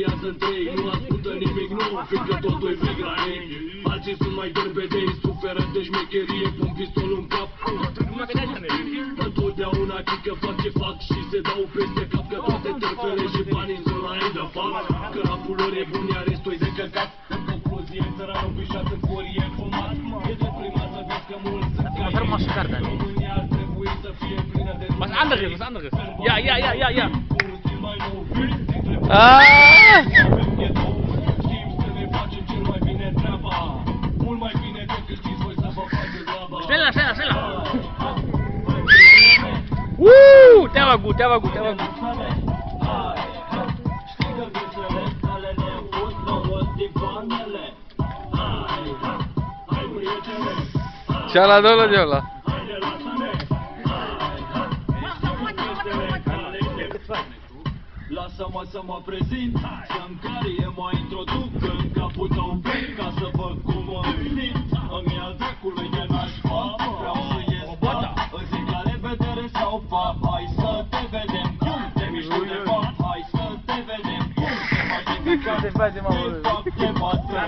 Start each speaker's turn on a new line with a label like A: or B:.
A: iasă în trei, nu ascultă nimic nou, fiindcă totul-i vegranic. Alții sunt mai derbedei, suferă de șmecherie, pun pistol în cap. Întotdeauna chică fac ce fac și se dau peste cap, că toate terfele și banii sunt la ei de fapt. Că rapul lor e bun, iar restul-i de căcat. În concluzie, țăranul pișat în forie fumat. E de prima să vezi că mulți sunt cai. România ar trebui să fie plină de...
B: Was anderes, was anderes. Ja. Schneller. Der war gut.
C: Ceala de ăla.
A: Lasă-mă să mă prezint, să-mi carie mă introduc în capul tău vechi, ca să văd cum mă simt. Îmi ia dracului de nașpa, vreau să ies bani, îți zic la revedere sau pa. Hai să te vedem cum te miști de fapt, hai să te vedem cum te faci de fac, te bat să